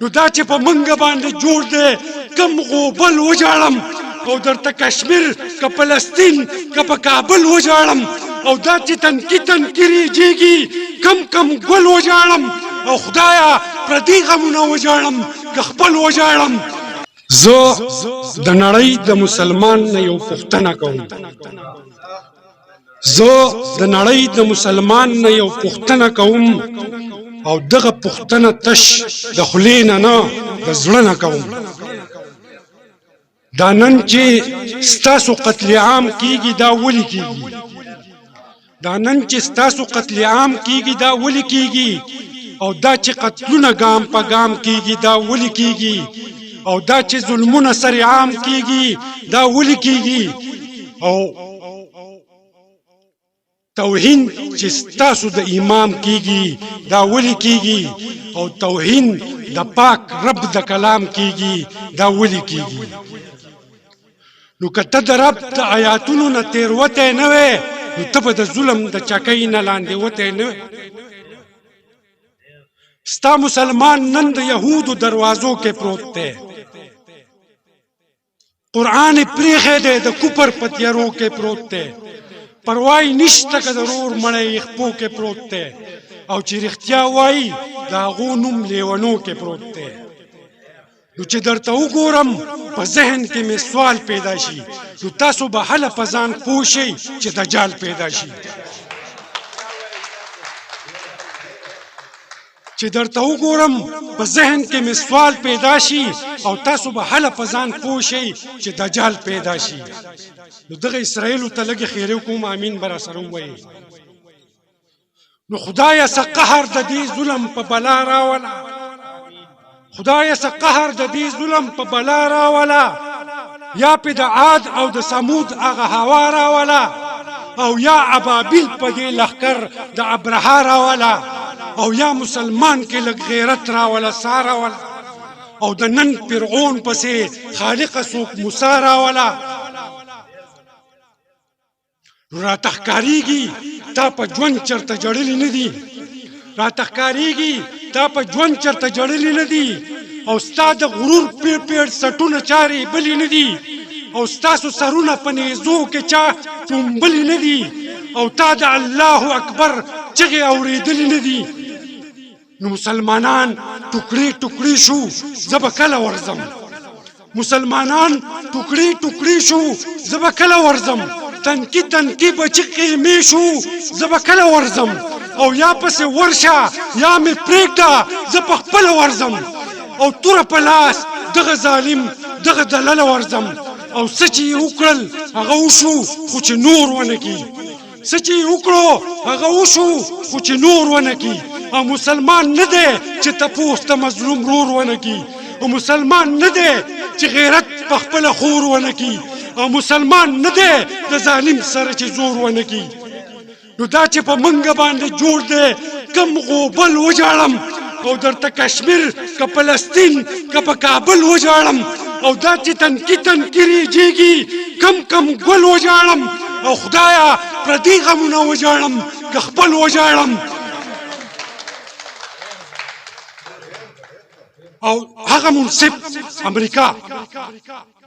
نو دا چې په منګه باندې جوړ دی کم غوبل وجاړم او درته کشمیر که فلسطین که په کابل وجاړم او دا چې تنکي ریجېږي کم ګل وجاړم او خدایا پردي غمونه وجاړم که خپل وجاړم. زه د نړۍ د مسلمان نه یو پوښتنه کوم، زه د نړۍ د مسلمان نه یو پوښتنه کوم او دغه پوښتنه تش د خولې نه د زړه نه کوم. دا نن چې ستاسو قتل عام کیږي دا ولې کیږي؟ دا نن چې ستاسو قتل عام کیږي دا ولې کیږي؟ او دا چې قتلونه ګام په ګام کیږي دا ولې کیږي؟ او دا چې ظلمونه سر عام کیږي دا ولې کیږي؟ او توهین چې ستاسو د امام کیږي دا ولې کیږي؟ او توهین د پاک رب د کلام کیږي دا ولې کیږي؟ نو که ته د رب د آیاتونو نه تېروتی نه وې نو ته به د ظلم د چکۍ نه لاندې وتی نه وې. ستا مسلمان نن د یهودو دروازو کې پروت دی، قرآن پریښی دی د کفر په تیارو کې پروت دی، پروای نشته که د رور مړی خپو کې پروت دی، او چې رښتیا وایي د هغو نوم لیونو کې پروت دی. نو چې درته وګورم په ذهن کې مې سوال پیدا شي، نو تاسو به هله په ځان پوه شئ چې دجال پیدا شي. چې درته وګورم په ذهن کې مې سوال پیدا شي او تاسو به هله په ځان پوه شئ چې دجال پیدا شي. نو دغه اسرائیلو ته لږې خیرې وکړم، امین به راسره ووایي. نو خدایه څه قهر د دې ظلم په بلا راوله، خدایه څه قهر د دې ظلم په بلا راوله، یا پې د عاد او د ثمود هغه هوا راوله، او یا ابابیل په دې لښکر د ابرهه راوله، او یا مسلمان کې لږ غیرت راوله سا راوله، او د نن فرعون پسې خالقه څوک موسی راوله. راته ښکارېږي تا په ژوند چېرته جړلي نه دي، راته ښکارېږي تا په ژوند چېرته جړلي نه دي، او ستا د غرور پیړ سټونه چارې بلې نه دي، او ستاسو سرونه په نیزو کې چا چومبلي نه دي، او تا د الله اکبر چغې اورېدلې نه دي. نو مسلمانان ټوکړې ټوکړې شو، زه به کله ورځم؟ مسلمانان ټوکړې ټوکړې شو، زه به کله ورځم؟ تنکي به چې قیمې شو، زه به کله ورځم؟ او یا پسې ورشه یا مې پرېږده زه په خپله ورځم، او توره په لاس دغه ظالم دغه دلله ورځم. او څه چې یې وکړل هغه وشو خو چې نور ونه کي، څه چې یې وکړو هغه وشو خو چې نور ونه کي. او مسلمان نه دی چې تپوس د مظلوم رور ونه کي، او مسلمان نه دی چې غیرت په خپله خور ونه کي، او مسلمان نه دی د ظالم سره چې زور ونه کي. نو دا چې په منګه باندې جوړ دی کم غوبل وجاړم او درته کشمیر که فلسطین که په کابل وجاړم، او دا چې تنکي ریجېږي کم ګل وجاړم، او خدایا پردي غمونه وجاړم که خپل وجاړم. او هغه منصف امریکا،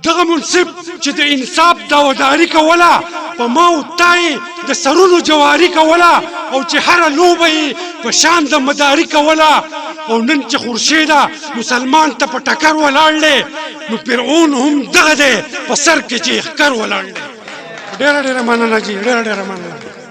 دغه منصف چې د انصاف داوداري کوله، په ما او تای د سرونو جواري کوله، او چې هره لوبه یې په شان د مداري کوله، او نن چې خورشیده مسلمان ته په ټکر ولاړ دی، نو فرعون هم دغه دی په سر کې چې ښکر ولاړ دی. ډېره مننه جي، ډېره مننه.